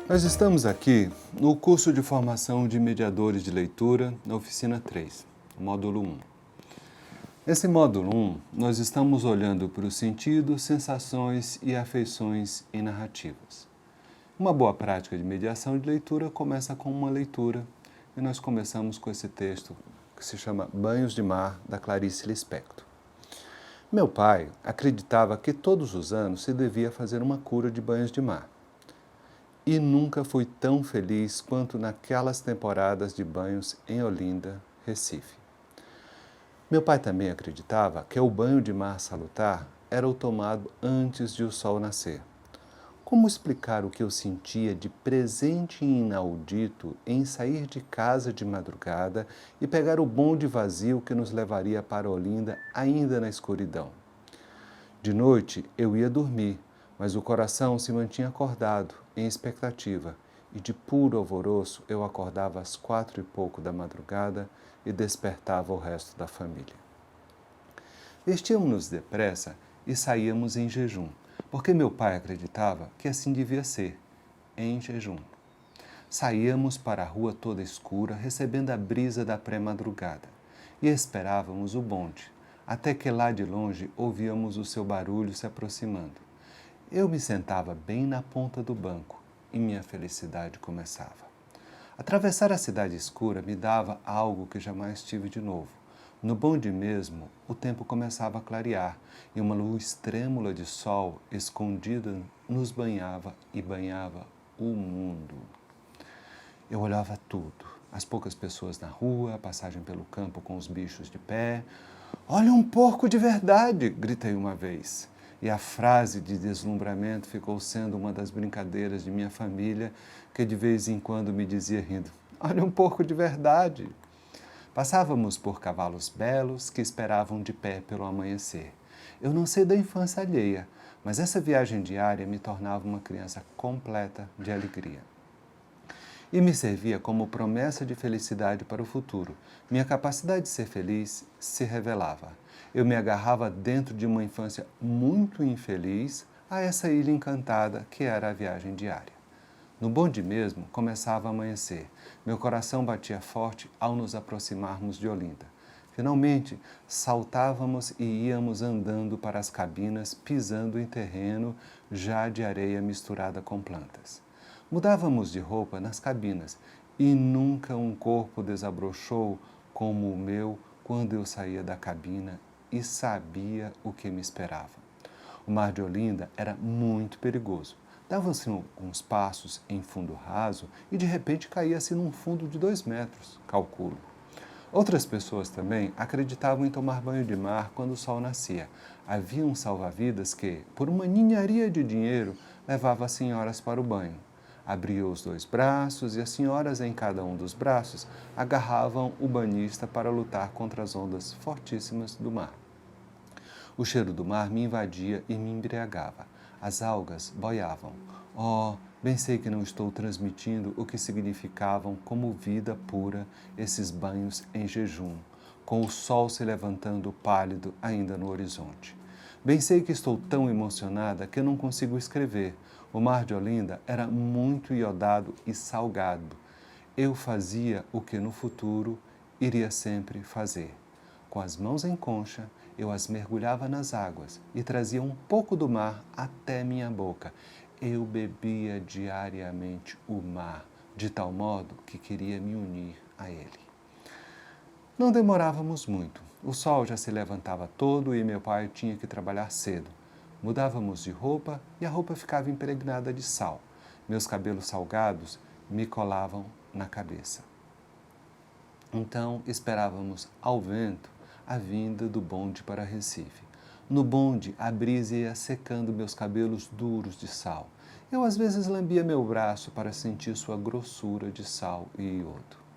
Nós estamos aqui no curso de formação de mediadores de leitura, na oficina 3, módulo 1. Nesse módulo 1, nós estamos olhando para os sentidos, sensações e afeições em narrativas. Uma boa prática de mediação de leitura começa com uma leitura, e nós começamos com esse texto que se chama Banhos de Mar, da Clarice Lispector. Meu pai acreditava que todos os anos se devia fazer uma cura de banhos de mar. E nunca fui tão feliz quanto naquelas temporadas de banhos em Olinda, Recife. Meu pai também acreditava que o banho de mar salutar era o tomado antes de o sol nascer. Como explicar o que eu sentia de presente e inaudito em sair de casa de madrugada e pegar o bonde vazio que nos levaria para Olinda ainda na escuridão? De noite eu ia dormir, mas o coração se mantinha acordado, em expectativa, e de puro alvoroço eu acordava às 4 e pouco da madrugada e despertava o resto da família. Vestíamos-nos depressa e saíamos em jejum, porque meu pai acreditava que assim devia ser, em jejum. Saíamos para a rua toda escura, recebendo a brisa da pré-madrugada, e esperávamos o bonde, até que lá de longe ouvíamos o seu barulho se aproximando. Eu me sentava bem na ponta do banco e minha felicidade começava. Atravessar a cidade escura me dava algo que jamais tive de novo. No bonde mesmo, o tempo começava a clarear e uma luz trêmula de sol escondida nos banhava e banhava o mundo. Eu olhava tudo, as poucas pessoas na rua, a passagem pelo campo com os bichos de pé. "Olha um porco de verdade!" gritei uma vez. E a frase de deslumbramento ficou sendo uma das brincadeiras de minha família, que de vez em quando me dizia rindo: "Olha um porco de verdade!" Passávamos por cavalos belos que esperavam de pé pelo amanhecer. Eu não sei da infância alheia, mas essa viagem diária me tornava uma criança completa de alegria. E me servia como promessa de felicidade para o futuro. Minha capacidade de ser feliz se revelava. Eu me agarrava dentro de uma infância muito infeliz a essa ilha encantada que era a viagem diária. No bonde mesmo, começava a amanhecer. Meu coração batia forte ao nos aproximarmos de Olinda. Finalmente, saltávamos e íamos andando para as cabinas, pisando em terreno já de areia misturada com plantas. Mudávamos de roupa nas cabinas e nunca um corpo desabrochou como o meu quando eu saía da cabina e sabia o que me esperava. O mar de Olinda era muito perigoso. Dava-se uns passos em fundo raso e de repente caía-se num fundo de 2 metros, calculo. Outras pessoas também acreditavam em tomar banho de mar quando o sol nascia. Havia um salva-vidas que, por uma ninharia de dinheiro, levava as senhoras para o banho. Abria os 2 braços e as senhoras em cada um dos braços agarravam o banhista para lutar contra as ondas fortíssimas do mar. O cheiro do mar me invadia e me embriagava. As algas boiavam. Oh, bem sei que não estou transmitindo o que significavam como vida pura esses banhos em jejum, com o sol se levantando pálido ainda no horizonte. Bem sei que estou tão emocionada que eu não consigo escrever. O mar de Olinda era muito iodado e salgado. Eu fazia o que no futuro iria sempre fazer. Com as mãos em concha, eu as mergulhava nas águas e trazia um pouco do mar até minha boca. Eu bebia diariamente o mar, de tal modo que queria me unir a ele. Não demorávamos muito. O sol já se levantava todo e meu pai tinha que trabalhar cedo. Mudávamos de roupa e a roupa ficava impregnada de sal. Meus cabelos salgados me colavam na cabeça. Então esperávamos ao vento a vinda do bonde para Recife. No bonde, a brisa ia secando meus cabelos duros de sal. Eu às vezes lambia meu braço para sentir sua grossura de sal e iodo.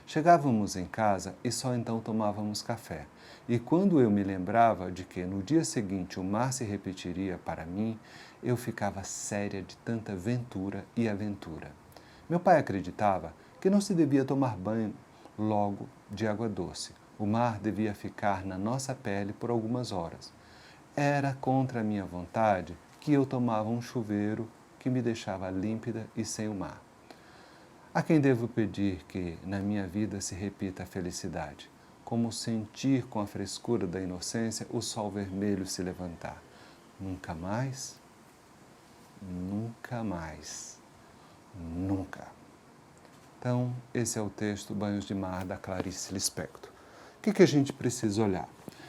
Chegávamos em casa e só então tomávamos café. E quando eu me lembrava de que no dia seguinte o mar se repetiria para mim, eu ficava séria de tanta ventura e aventura. Meu pai acreditava que não se devia tomar banho logo de água doce. O mar devia ficar na nossa pele por algumas horas. Era contra a minha vontade que eu tomava um chuveiro que me deixava límpida e sem o mar. A quem devo pedir que na minha vida se repita a felicidade? Como sentir com a frescura da inocência o sol vermelho se levantar? Nunca mais, nunca mais, nunca. Então, esse é o texto Banhos de Mar, da Clarice Lispector. O que a gente precisa olhar?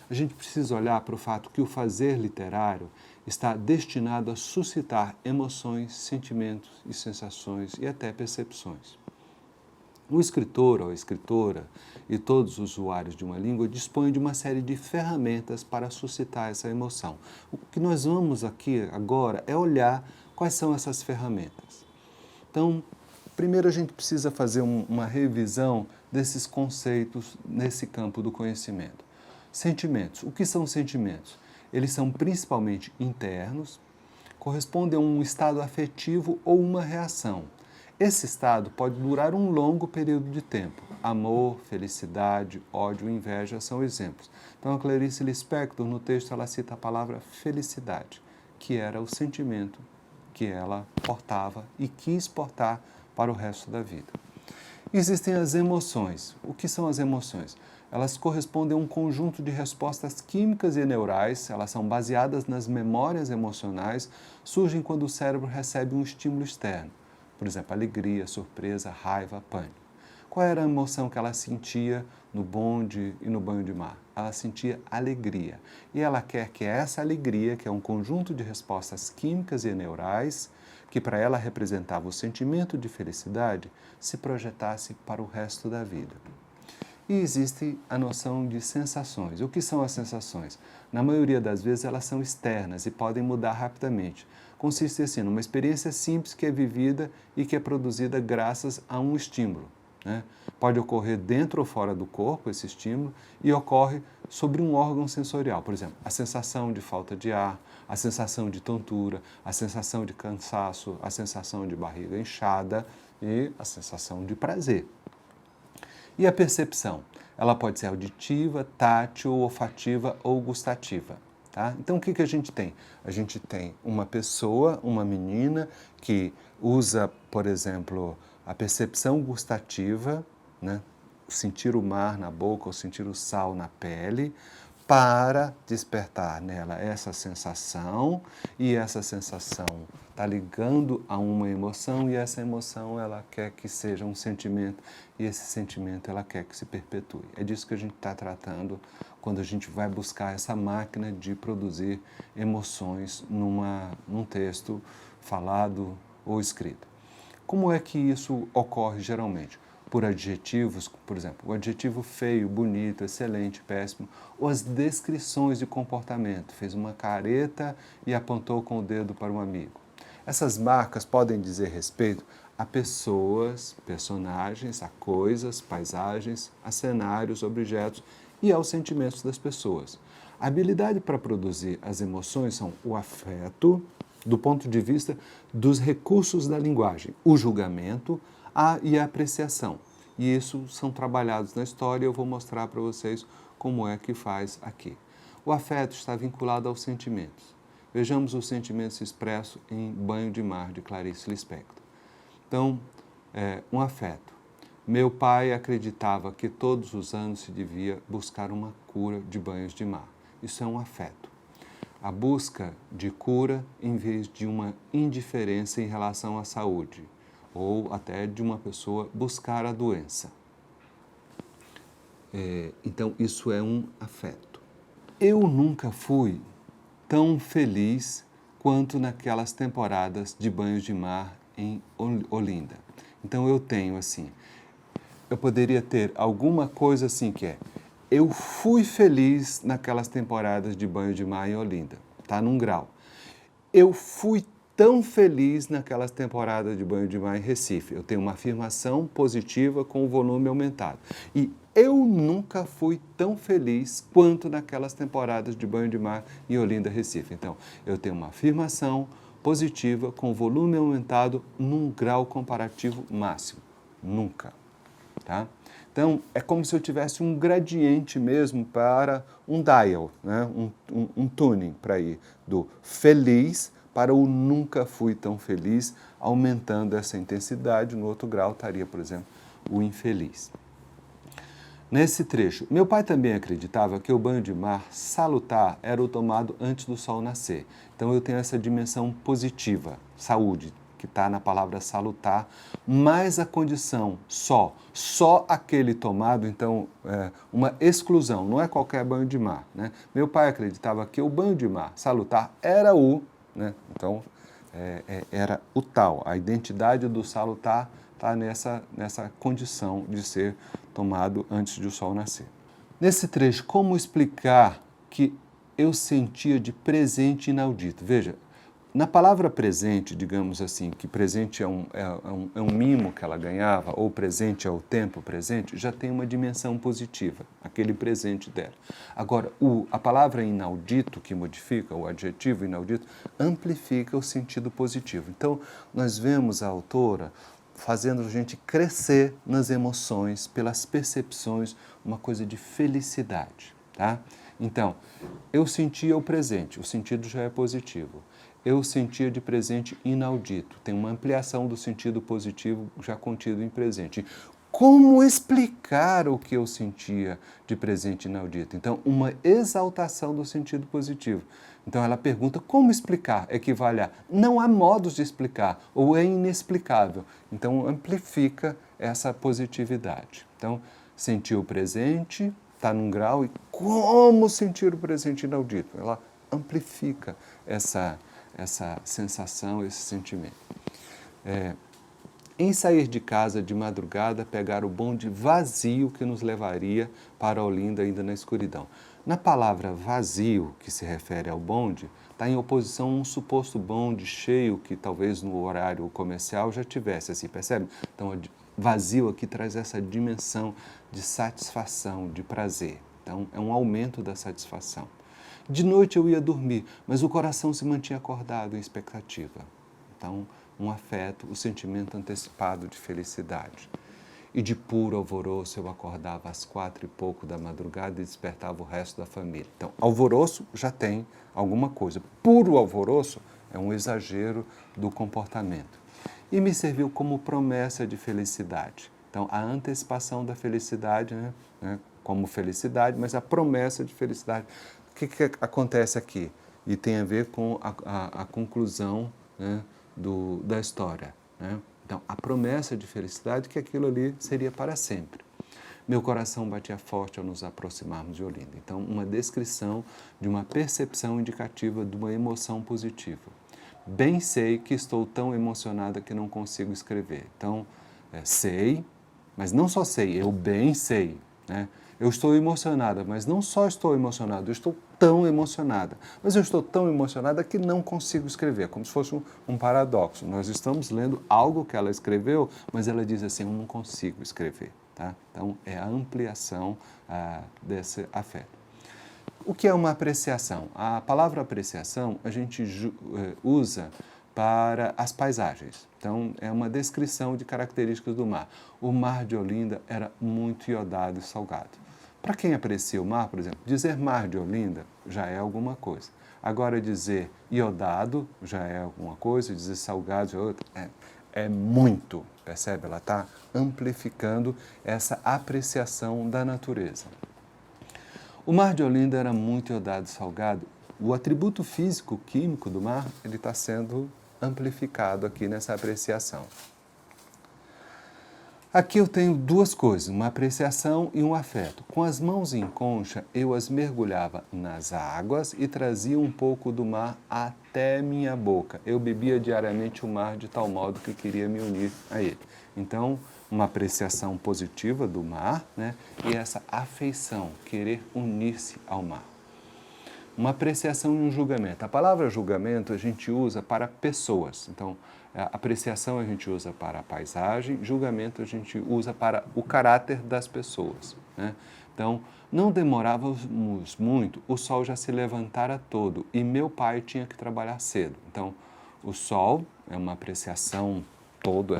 A gente precisa olhar para o fato que o fazer literário está destinado a suscitar emoções, sentimentos e sensações e até percepções. O escritor ou a escritora e todos os usuários de uma língua dispõem de uma série de ferramentas para suscitar essa emoção. O que nós vamos aqui agora é olhar quais são essas ferramentas. Então, primeiro a gente precisa fazer uma revisão desses conceitos nesse campo do conhecimento. Sentimentos. O que são sentimentos? Eles são principalmente internos, correspondem a um estado afetivo ou uma reação. Esse estado pode durar um longo período de tempo. Amor, felicidade, ódio, inveja são exemplos. Então, a Clarice Lispector, no texto, ela cita a palavra felicidade, que era o sentimento que ela portava e quis portar para o resto da vida. Existem as emoções. O que são as emoções? Elas correspondem a um conjunto de respostas químicas e neurais, elas são baseadas nas memórias emocionais, surgem quando o cérebro recebe um estímulo externo. Por exemplo, alegria, surpresa, raiva, pânico. Qual era a emoção que ela sentia no bonde e no banho de mar? Ela sentia alegria. E ela quer que essa alegria, que é um conjunto de respostas químicas e neurais, que para ela representava o sentimento de felicidade, se projetasse para o resto da vida. E existe a noção de sensações. O que são as sensações? Na maioria das vezes elas são externas e podem mudar rapidamente. Consiste assim, numa experiência simples que é vivida e que é produzida graças a um estímulo. Pode ocorrer dentro ou fora do corpo esse estímulo e ocorre sobre um órgão sensorial. Por exemplo, a sensação de falta de ar, a sensação de tontura, a sensação de cansaço, a sensação de barriga inchada e a sensação de prazer. E a percepção? Ela pode ser auditiva, tátil, olfativa ou gustativa. Tá? Então, o que a gente tem? A gente tem uma pessoa, uma menina, que usa, por exemplo, a percepção gustativa, sentir o mar na boca ou sentir o sal na pele, para despertar nela essa sensação, e essa sensação está ligando a uma emoção, e essa emoção ela quer que seja um sentimento, e esse sentimento ela quer que se perpetue. É disso que a gente está tratando quando a gente vai buscar essa máquina de produzir emoções num texto falado ou escrito. Como é que isso ocorre geralmente? Por adjetivos, por exemplo, o adjetivo feio, bonito, excelente, péssimo, ou as descrições de comportamento. Fez uma careta e apontou com o dedo para um amigo. Essas marcas podem dizer respeito a pessoas, personagens, a coisas, paisagens, a cenários, objetos e aos sentimentos das pessoas. A habilidade para produzir as emoções são o afeto, do ponto de vista dos recursos da linguagem, o julgamento e a apreciação. E isso são trabalhados na história e eu vou mostrar para vocês como é que faz aqui. O afeto está vinculado aos sentimentos. Vejamos os sentimentos expressos em Banho de Mar, de Clarice Lispector. Então, um afeto. Meu pai acreditava que todos os anos se devia buscar uma cura de banhos de mar. Isso é um afeto. A busca de cura em vez de uma indiferença em relação à saúde, ou até de uma pessoa buscar a doença. Então, isso é um afeto. Eu nunca fui tão feliz quanto naquelas temporadas de banhos de mar em Olinda. Então, eu tenho assim, eu poderia ter alguma coisa assim que é: eu fui feliz naquelas temporadas de banho de mar em Olinda, tá num grau. Eu fui tão feliz naquelas temporadas de banho de mar em Recife. Eu tenho uma afirmação positiva com o volume aumentado. E eu nunca fui tão feliz quanto naquelas temporadas de banho de mar em Olinda, Recife. Então, eu tenho uma afirmação positiva com volume aumentado num grau comparativo máximo. Nunca. Tá? Então, é como se eu tivesse um gradiente mesmo para um dial, um tuning para ir do feliz para o nunca fui tão feliz, aumentando essa intensidade. No outro grau estaria, por exemplo, o infeliz. Nesse trecho, meu pai também acreditava que o banho de mar salutar era o tomado antes do sol nascer. Então eu tenho essa dimensão positiva, saúde, que está na palavra salutar, mais a condição só aquele tomado, então uma exclusão, não é qualquer banho de mar. Né? Meu pai acreditava que o banho de mar salutar era né? Então era o tal, a identidade do salutar está nessa condição de ser tomado antes de o sol nascer. Nesse trecho, como explicar que eu sentia de presente inaudito? Veja, na palavra presente, digamos assim, que presente é um mimo que ela ganhava, ou presente é o tempo presente, já tem uma dimensão positiva, aquele presente dela. Agora, a palavra inaudito, que modifica, o adjetivo inaudito, amplifica o sentido positivo. Então, nós vemos a autora fazendo a gente crescer nas emoções, pelas percepções, uma coisa de felicidade, tá? Então, eu sentia o presente, o sentido já é positivo. Eu sentia de presente inaudito, tem uma ampliação do sentido positivo já contido em presente. Como explicar o que eu sentia de presente inaudito? Então, uma exaltação do sentido positivo. Então, ela pergunta como explicar, equivale a não há modos de explicar, ou é inexplicável. Então, amplifica essa positividade. Então, sentir o presente, está num grau, e como sentir o presente inaudito? Ela amplifica essa sensação, esse sentimento. Em sair de casa de madrugada, pegar o bonde vazio que nos levaria para Olinda ainda na escuridão. Na palavra vazio, que se refere ao bonde, está em oposição a um suposto bonde cheio que talvez no horário comercial já tivesse, assim, percebe? Então, vazio aqui traz essa dimensão de satisfação, de prazer. Então, é um aumento da satisfação. De noite eu ia dormir, mas o coração se mantinha acordado em expectativa. Então, um afeto, o sentimento antecipado de felicidade. E de puro alvoroço eu acordava às 4 e pouco da madrugada e despertava o resto da família. Então, alvoroço já tem alguma coisa. Puro alvoroço é um exagero do comportamento. E me serviu como promessa de felicidade. Então, a antecipação da felicidade, né, como felicidade, mas a promessa de felicidade. O que acontece aqui? E tem a ver com a conclusão, né, da história. Né? Então, a promessa de felicidade que aquilo ali seria para sempre. Meu coração batia forte ao nos aproximarmos de Olinda. Então, uma descrição de uma percepção indicativa de uma emoção positiva. Bem sei que estou tão emocionada que não consigo escrever. Então, sei, mas não só sei, eu bem sei, né? Eu estou emocionada, mas não só estou emocionada, eu estou tão emocionada. Mas eu estou tão emocionada que não consigo escrever, como se fosse um paradoxo. Nós estamos lendo algo que ela escreveu, mas ela diz assim, eu não consigo escrever. Tá? Então, é a ampliação desse afeto. O que é uma apreciação? A palavra apreciação a gente usa para as paisagens. Então, é uma descrição de características do mar. O mar de Olinda era muito iodado e salgado. Para quem aprecia o mar, por exemplo, dizer mar de Olinda já é alguma coisa. Agora, dizer iodado já é alguma coisa, dizer salgado já é outra. É muito, percebe? Ela está amplificando essa apreciação da natureza. O mar de Olinda era muito iodado e salgado. O atributo físico-químico do mar ele está sendo amplificado aqui nessa apreciação. Aqui eu tenho duas coisas, uma apreciação e um afeto. Com as mãos em concha, eu as mergulhava nas águas e trazia um pouco do mar até minha boca. Eu bebia diariamente o mar de tal modo que queria me unir a ele. Então, uma apreciação positiva do mar, né? E essa afeição, querer unir-se ao mar. Uma apreciação e um julgamento. A palavra julgamento a gente usa para pessoas. Então, apreciação a gente usa para a paisagem, julgamento a gente usa para o caráter das pessoas. Né? Então, não demorávamos muito, o sol já se levantara todo e meu pai tinha que trabalhar cedo. Então, o sol é uma apreciação todo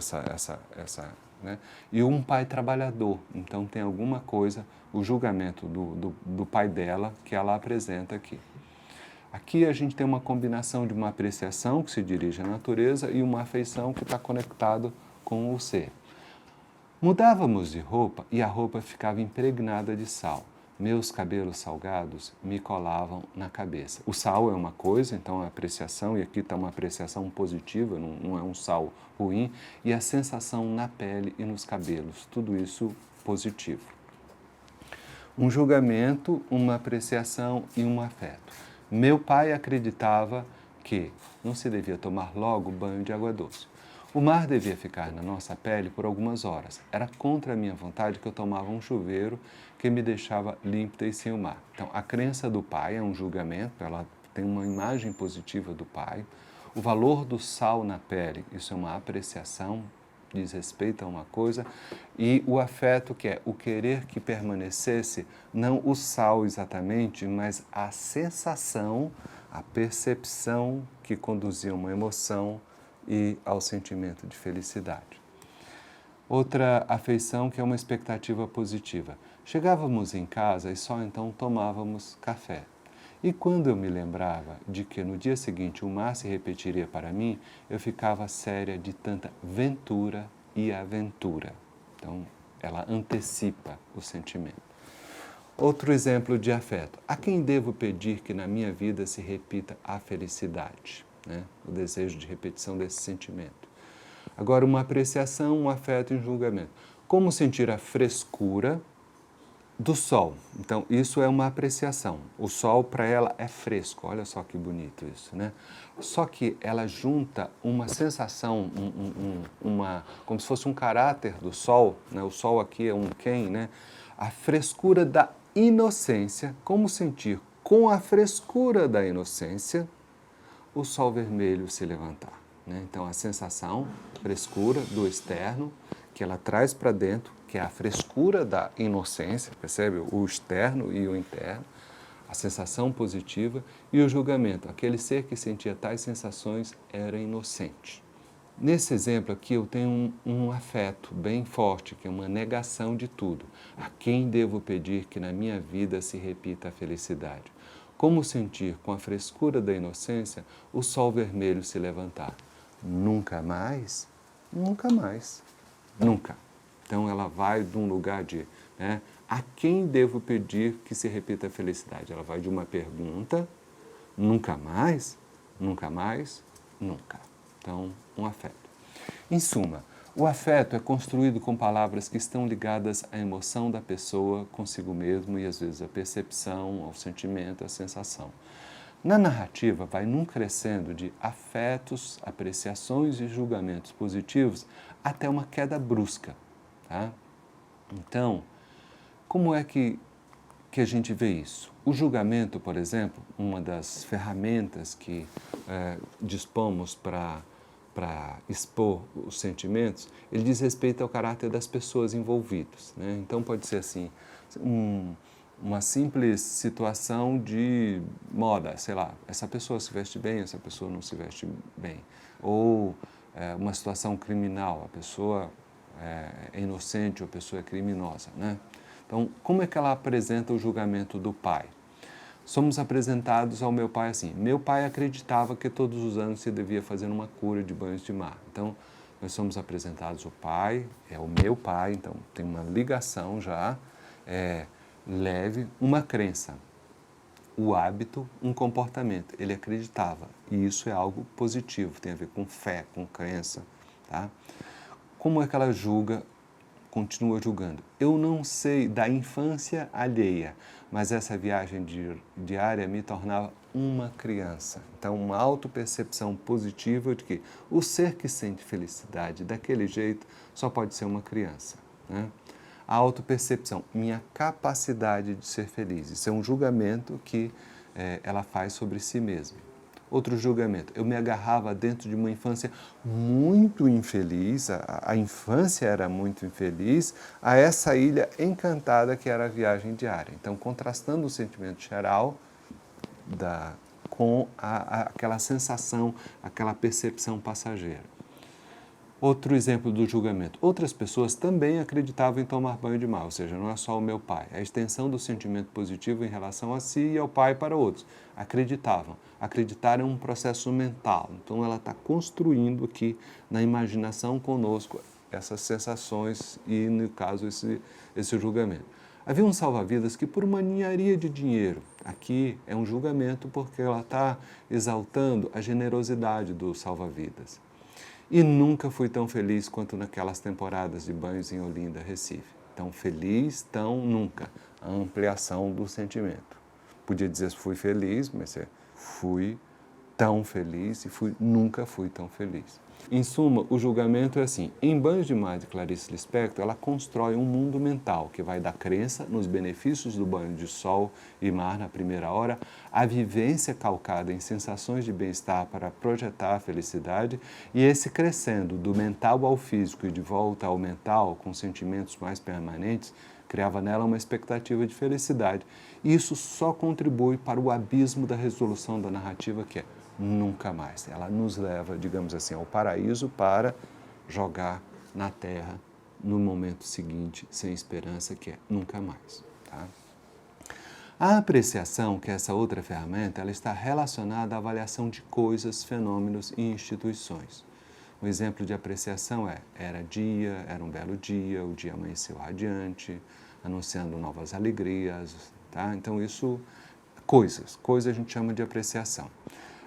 né? E um pai trabalhador. Então, tem alguma coisa, o julgamento do pai dela que ela apresenta aqui. Aqui a gente tem uma combinação de uma apreciação que se dirige à natureza e uma afeição que está conectado com o ser. Mudávamos de roupa e a roupa ficava impregnada de sal. Meus cabelos salgados me colavam na cabeça. O sal é uma coisa, então é apreciação, e aqui está uma apreciação positiva, não é um sal ruim, e a sensação na pele e nos cabelos, tudo isso positivo. Um julgamento, uma apreciação e um afeto. Meu pai acreditava que não se devia tomar logo banho de água doce. O mar devia ficar na nossa pele por algumas horas. Era contra a minha vontade que eu tomava um chuveiro que me deixava límpida e sem o mar. Então, a crença do pai é um julgamento, ela tem uma imagem positiva do pai. O valor do sal na pele, isso é uma apreciação, diz respeito a uma coisa. E o afeto, que é o querer que permanecesse, não o sal exatamente, mas a sensação, a percepção que conduzia uma emoção e ao sentimento de felicidade. Outra afeição que é uma expectativa positiva. Chegávamos em casa e só então tomávamos café. E quando eu me lembrava de que no dia seguinte o mar se repetiria para mim, eu ficava séria de tanta ventura e aventura. Então, ela antecipa o sentimento. Outro exemplo de afeto. A quem devo pedir que na minha vida se repita a felicidade? O desejo de repetição desse sentimento. Agora, uma apreciação, um afeto e um julgamento. Como sentir a frescura do sol? Então, isso é uma apreciação. O sol, para ela, é fresco. Olha só que bonito isso, né? Só que ela junta uma sensação, como se fosse um caráter do sol, né? O sol aqui é um quem, né? A frescura da inocência. Como sentir com a frescura da inocência o sol vermelho se levantar, né? Então, a sensação, frescura do externo, que ela traz para dentro, que é a frescura da inocência, percebe? O externo e o interno, a sensação positiva e o julgamento. Aquele ser que sentia tais sensações era inocente. Nesse exemplo aqui eu tenho um afeto bem forte, que é uma negação de tudo. A quem devo pedir que na minha vida se repita a felicidade? Como sentir com a frescura da inocência o sol vermelho se levantar? Nunca mais? Nunca mais. Nunca. Então ela vai de um lugar de, a quem devo pedir que se repita a felicidade? Ela vai de uma pergunta, nunca mais, nunca mais, nunca. Então, um afeto. Em suma, o afeto é construído com palavras que estão ligadas à emoção da pessoa consigo mesmo e às vezes à percepção, ao sentimento, à sensação. Na narrativa vai num crescendo de afetos, apreciações e julgamentos positivos até uma queda brusca. Tá? Então, como é que a gente vê isso? O julgamento, por exemplo, uma das ferramentas que dispomos para expor os sentimentos, ele diz respeito ao caráter das pessoas envolvidas, né? Então pode ser assim, uma simples situação de moda, sei lá, essa pessoa se veste bem, essa pessoa não se veste bem. Ou uma situação criminal, a pessoa é inocente ou a pessoa é criminosa, né? Então, como é que ela apresenta o julgamento do pai? Somos apresentados ao meu pai assim. Meu pai acreditava que todos os anos se devia fazer uma cura de banhos de mar. Então, nós somos apresentados o pai, é o meu pai, então tem uma ligação já, leve, uma crença. O hábito, um comportamento. Ele acreditava e isso é algo positivo, tem a ver com fé, com crença. Tá? Como é que ela julga? Continua julgando. Eu não sei da infância alheia, mas essa viagem diária me tornava uma criança. Então, uma autopercepção positiva de que o ser que sente felicidade daquele jeito só pode ser uma criança. Né? A autopercepção, minha capacidade de ser feliz. Isso é um julgamento que ela faz sobre si mesma. Outro julgamento, eu me agarrava dentro de uma infância muito infeliz, a infância era muito infeliz, a essa ilha encantada que era a viagem diária. Então, contrastando o sentimento geral com aquela sensação, aquela percepção passageira. Outro exemplo do julgamento. Outras pessoas também acreditavam em tomar banho de mar, ou seja, não é só o meu pai. É a extensão do sentimento positivo em relação a si e ao pai para outros. Acreditavam. Acreditar é um processo mental. Então ela está construindo aqui na imaginação conosco essas sensações e, no caso, esse julgamento. Havia um salva-vidas que, por uma ninharia de dinheiro, aqui é um julgamento porque ela está exaltando a generosidade do salva-vidas. E nunca fui tão feliz quanto naquelas temporadas de banhos em Olinda, Recife. Tão feliz, tão nunca. A ampliação do sentimento. Podia dizer que fui feliz, mas fui tão feliz e nunca fui tão feliz. Em suma, o julgamento é assim. Em Banhos de Mar de Clarice Lispector, ela constrói um mundo mental que vai da crença nos benefícios do banho de sol e mar na primeira hora, a vivência calcada em sensações de bem-estar para projetar a felicidade e esse crescendo do mental ao físico e de volta ao mental com sentimentos mais permanentes, criava nela uma expectativa de felicidade. E isso só contribui para o abismo da resolução da narrativa que é nunca mais. Ela nos leva, digamos assim, ao paraíso para jogar na terra no momento seguinte, sem esperança, que é nunca mais. Tá? A apreciação, que é essa outra ferramenta, ela está relacionada à avaliação de coisas, fenômenos e instituições. Um exemplo de apreciação é, era um belo dia, o dia amanheceu radiante, anunciando novas alegrias. Tá? Então isso, coisas a gente chama de apreciação.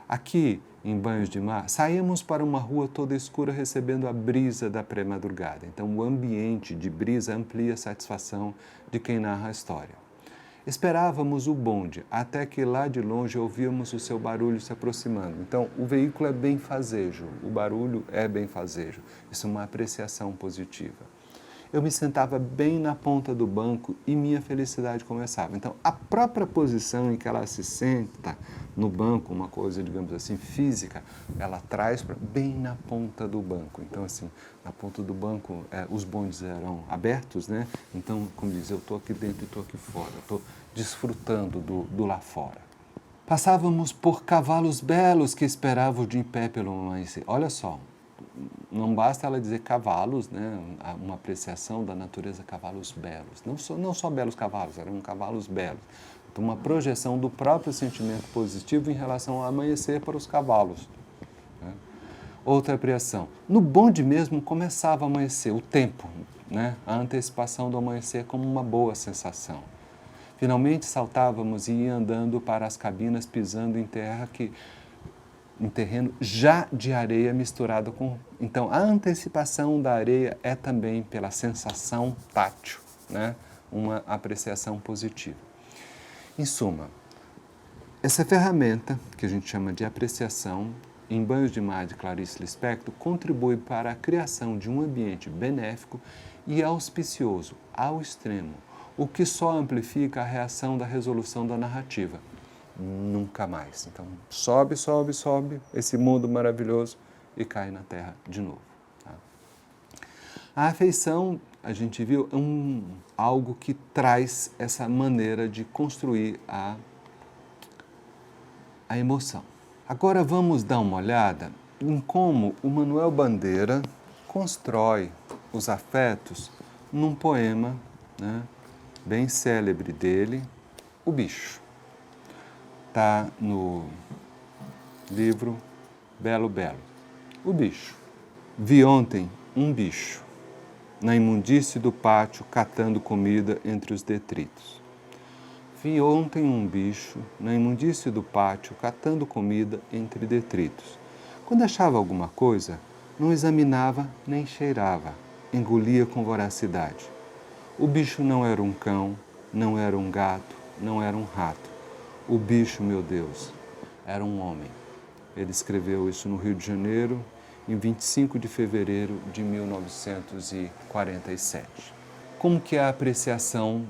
Aqui, em Banhos de Mar, saímos para uma rua toda escura recebendo a brisa da pré-madrugada. Então, o ambiente de brisa amplia a satisfação de quem narra a história. Esperávamos o bonde, até que lá de longe ouvíamos o seu barulho se aproximando. Então, o veículo é benfazejo, o barulho é benfazejo. Isso é uma apreciação positiva. Eu me sentava bem na ponta do banco e minha felicidade começava. Então, a própria posição em que ela se senta no banco, uma coisa, digamos assim, física, ela traz para bem na ponta do banco. Então, assim, na ponta do banco, os bondes eram abertos, né? Então, como diz, eu estou aqui dentro e estou aqui fora, estou desfrutando do lá fora. Passávamos por cavalos belos que esperavam de em pé pelo amanhecer. Olha só, não basta ela dizer cavalos, né? Uma apreciação da natureza, cavalos belos. Não só belos cavalos, eram cavalos belos. Então, uma projeção do próprio sentimento positivo em relação ao amanhecer para os cavalos. Né? Outra apreciação. No bonde mesmo começava a amanhecer, o tempo, né? A antecipação do amanhecer como uma boa sensação. Finalmente saltávamos e ia andando para as cabinas pisando em terreno já de areia misturada com... Então, a antecipação da areia é também pela sensação tátil, né? Uma apreciação positiva. Em suma, essa ferramenta, que a gente chama de apreciação, em Banhos de Mar de Clarice Lispector, contribui para a criação de um ambiente benéfico e auspicioso ao extremo, o que só amplifica a reação da resolução da narrativa. Nunca mais. Então, sobe esse mundo maravilhoso e cai na terra de novo. Tá? A afeição, a gente viu, é algo que traz essa maneira de construir a emoção. Agora vamos dar uma olhada em como o Manuel Bandeira constrói os afetos num poema, né, bem célebre dele, O Bicho. Está no livro Belo Belo. O bicho. Vi ontem um bicho na imundície do pátio catando comida entre os detritos. Vi ontem um bicho na imundície do pátio catando comida entre detritos. Quando achava alguma coisa, não examinava nem cheirava, engolia com voracidade. O bicho não era um cão, não era um gato, não era um rato. O bicho, meu Deus, era um homem. Ele escreveu isso no Rio de Janeiro, em 25 de fevereiro de 1947. Como que é a apreciação,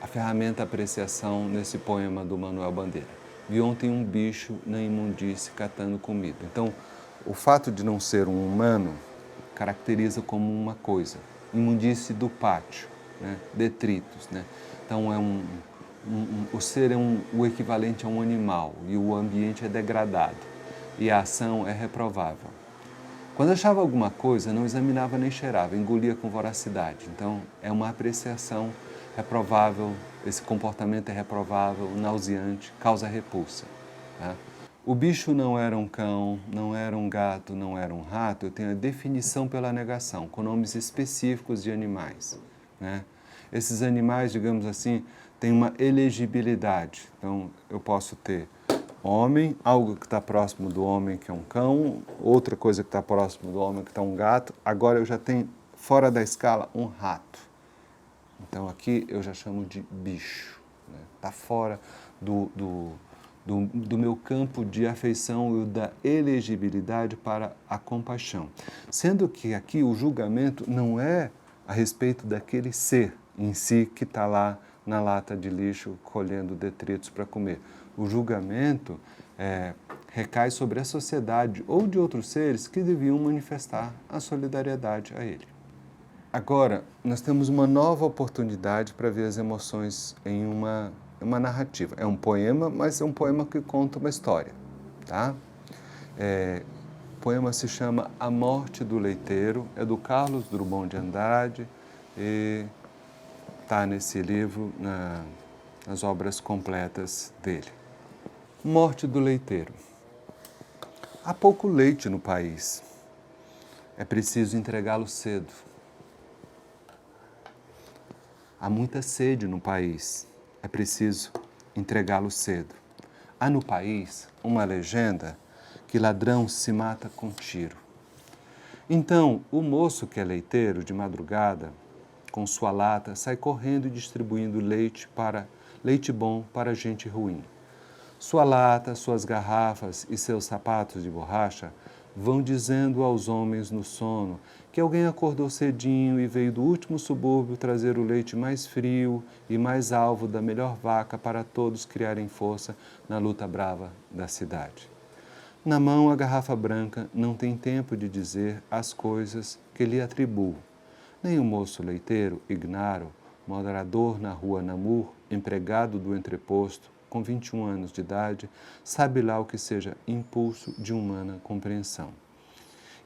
a ferramenta apreciação nesse poema do Manuel Bandeira? Vi ontem um bicho na imundície catando comida. Então, o fato de não ser um humano caracteriza como uma coisa. Imundície do pátio, né? Detritos, né? Então, o ser é o equivalente a um animal e o ambiente é degradado e a ação é reprovável. Quando achava alguma coisa, não examinava nem cheirava, engolia com voracidade. Então, é uma apreciação reprovável, esse comportamento é reprovável, nauseante, causa repulsa. Tá? O bicho não era um cão, não era um gato, não era um rato, eu tenho a definição pela negação, com nomes específicos de animais. Né? Esses animais, digamos assim, têm uma elegibilidade. Então, eu posso ter homem, algo que está próximo do homem, que é um cão, outra coisa que está próximo do homem, que está um gato. Agora eu já tenho, fora da escala, um rato. Então aqui eu já chamo de bicho. Está fora do meu campo de afeição e da elegibilidade para a compaixão. Sendo que aqui o julgamento não é a respeito daquele ser em si que está lá na lata de lixo colhendo detritos para comer. O julgamento recai sobre a sociedade ou de outros seres que deviam manifestar a solidariedade a ele. Agora, nós temos uma nova oportunidade para ver as emoções em uma narrativa. É um poema, mas é um poema que conta uma história. Tá? O poema se chama A Morte do Leiteiro, é do Carlos Drummond de Andrade e está nesse livro, nas obras completas dele. Morte do leiteiro. Há pouco leite no país. É preciso entregá-lo cedo. Há muita sede no país. É preciso entregá-lo cedo. Há no país uma legenda que ladrão se mata com tiro. Então, o moço que é leiteiro, de madrugada, com sua lata, sai correndo e distribuindo leite bom para gente ruim. Sua lata, suas garrafas e seus sapatos de borracha vão dizendo aos homens no sono que alguém acordou cedinho e veio do último subúrbio trazer o leite mais frio e mais alvo da melhor vaca para todos criarem força na luta brava da cidade. Na mão, a garrafa branca não tem tempo de dizer as coisas que lhe atribuo. Nem o moço leiteiro, Ignaro, morador na rua Namur, empregado do entreposto, com 21 anos de idade, sabe lá o que seja impulso de humana compreensão.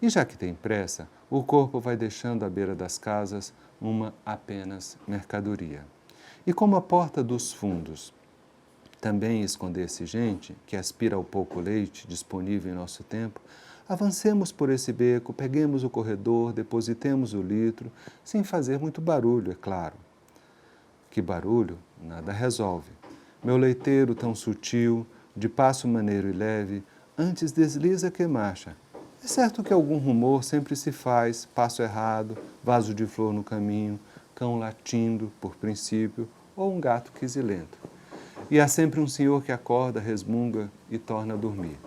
E já que tem pressa, o corpo vai deixando à beira das casas uma apenas mercadoria. E como a porta dos fundos também escondesse gente que aspira ao pouco leite disponível em nosso tempo, avancemos por esse beco, peguemos o corredor, depositemos o litro, sem fazer muito barulho, é claro. Que barulho nada resolve. Meu leiteiro tão sutil, de passo maneiro e leve, antes desliza que marcha. É certo que algum rumor sempre se faz, passo errado, vaso de flor no caminho, cão latindo, por princípio, ou um gato quisilento. E há sempre um senhor que acorda, resmunga e torna a dormir.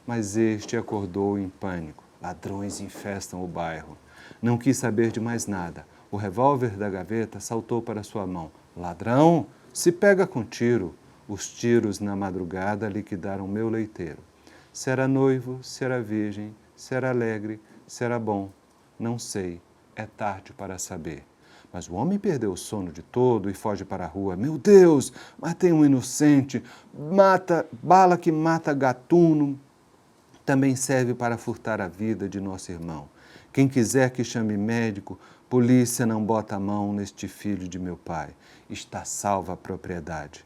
Mas este acordou em pânico. Ladrões infestam o bairro. Não quis saber de mais nada. O revólver da gaveta saltou para sua mão. Ladrão, se pega com tiro. Os tiros na madrugada liquidaram meu leiteiro. Se era noivo, se era virgem, se era alegre, se era bom, não sei, é tarde para saber. Mas o homem perdeu o sono de todo e foge para a rua. Meu Deus, matei um inocente, bala que mata gatuno, também serve para furtar a vida de nosso irmão. Quem quiser que chame médico, polícia não bota a mão neste filho de meu pai. Está salva a propriedade.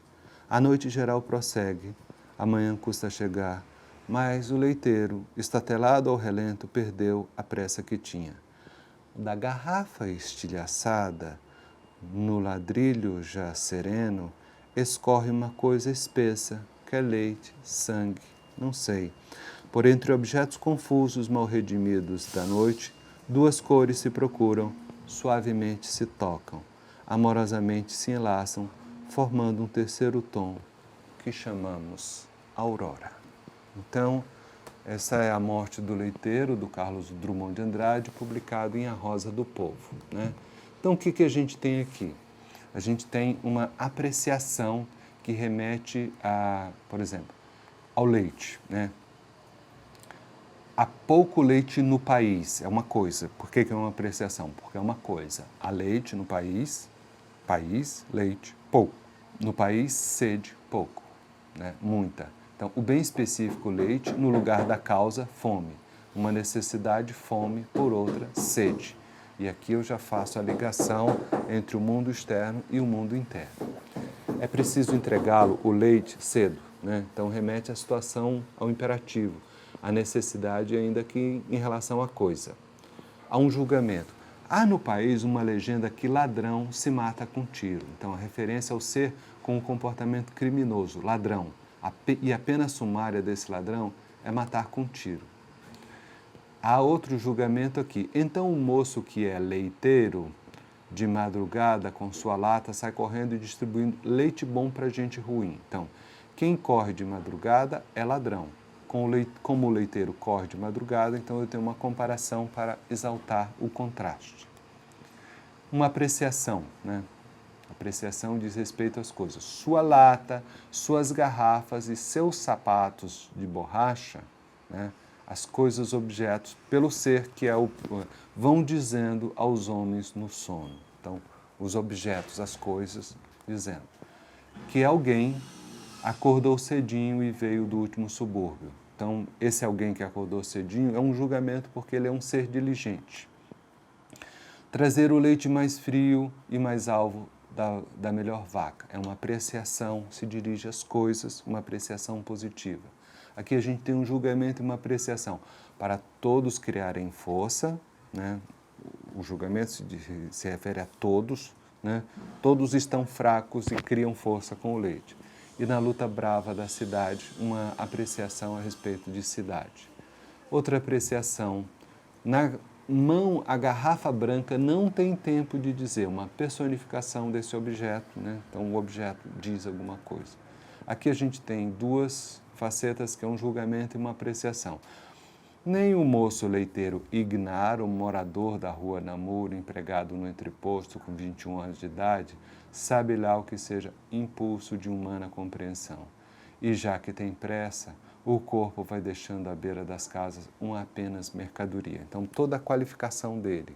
A noite geral prossegue, amanhã custa chegar, mas o leiteiro, estatelado ao relento, perdeu a pressa que tinha. Da garrafa estilhaçada, no ladrilho já sereno, escorre uma coisa espessa, que é leite, sangue, não sei. Por entre objetos confusos, mal redimidos da noite, duas cores se procuram, suavemente se tocam, amorosamente se enlaçam, formando um terceiro tom, que chamamos aurora. Então, essa é A Morte do Leiteiro, do Carlos Drummond de Andrade, publicado em A Rosa do Povo. Né? Então, o que a gente tem aqui? A gente tem uma apreciação que remete, por exemplo, ao leite. Né? Há pouco leite no país, é uma coisa. Por que é uma apreciação? Porque é uma coisa. Há leite no país, leite, pouco. No país, sede, pouco. Né? Muita. Então, o bem específico leite no lugar da causa, fome. Uma necessidade, fome, por outra, sede. E aqui eu já faço a ligação entre o mundo externo e o mundo interno. É preciso entregá-lo o leite cedo, né? Então remete a situação ao imperativo, a necessidade ainda que em relação à coisa. Há um julgamento. Há no país uma legenda que ladrão se mata com tiro. Então a referência ao ser com um comportamento criminoso, ladrão. E a pena sumária desse ladrão é matar com tiro. Há outro julgamento aqui. Então o moço que é leiteiro, de madrugada, com sua lata, sai correndo e distribuindo leite bom para gente ruim. Então, quem corre de madrugada é ladrão. Como o leiteiro corre de madrugada, então eu tenho uma comparação para exaltar o contraste. Uma apreciação, né? Apreciação diz respeito às coisas. Sua lata, suas garrafas e seus sapatos de borracha, né? As coisas, objetos, pelo ser que é vão dizendo aos homens no sono. Então, os objetos, as coisas, dizendo que alguém acordou cedinho e veio do último subúrbio. Então, esse alguém que acordou cedinho é um julgamento porque ele é um ser diligente. Trazer o leite mais frio e mais alvo da melhor vaca. É uma apreciação, se dirige às coisas, uma apreciação positiva. Aqui a gente tem um julgamento e uma apreciação. Para todos criarem força, né? O julgamento se refere a todos, né? Todos estão fracos e criam força com o leite. E na luta brava da cidade, uma apreciação a respeito de cidade. Outra apreciação, na mão, a garrafa branca não tem tempo de dizer, uma personificação desse objeto, né? Então o objeto diz alguma coisa. Aqui a gente tem duas facetas, que é um julgamento e uma apreciação. Nem o moço leiteiro Ignaro, morador da rua Namur, empregado no entreposto com 21 anos de idade, sabe lá o que seja impulso de humana compreensão. E já que tem pressa, o corpo vai deixando à beira das casas uma apenas mercadoria. Então, toda a qualificação dele.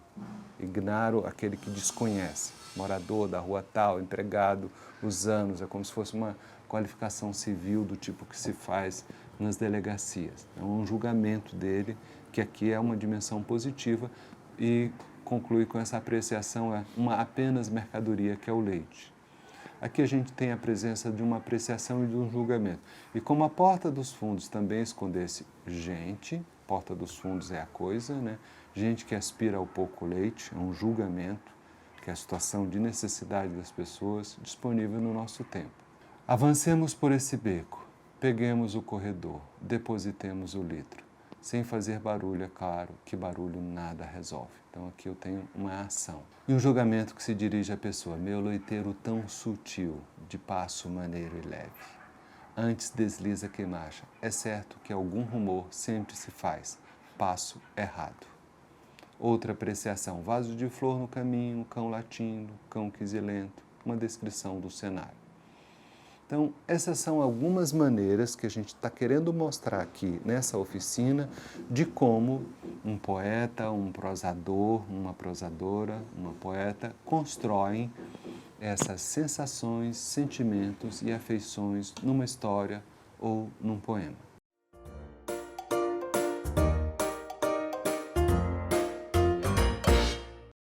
Ignaro, aquele que desconhece. Morador da rua tal, empregado, os anos, é como se fosse uma qualificação civil do tipo que se faz nas delegacias. É um julgamento dele, que aqui é uma dimensão positiva e conclui com essa apreciação, é uma apenas mercadoria, que é o leite. Aqui a gente tem a presença de uma apreciação e de um julgamento. E como a porta dos fundos também escondesse gente, porta dos fundos é a coisa, né? Gente que aspira ao pouco leite, é um julgamento, que é a situação de necessidade das pessoas disponível no nosso tempo. Avancemos por esse beco, peguemos o corredor, depositemos o litro. Sem fazer barulho, é claro que barulho nada resolve. Então aqui eu tenho uma ação. E um julgamento que se dirige à pessoa, meu leiteiro tão sutil, de passo maneiro e leve. Antes desliza que marcha, é certo que algum rumor sempre se faz, passo errado. Outra apreciação, vaso de flor no caminho, cão latindo, cão quisilento, uma descrição do cenário. Então, essas são algumas maneiras que a gente está querendo mostrar aqui nessa oficina de como um poeta, um prosador, uma prosadora, uma poeta constroem essas sensações, sentimentos e afeições numa história ou num poema.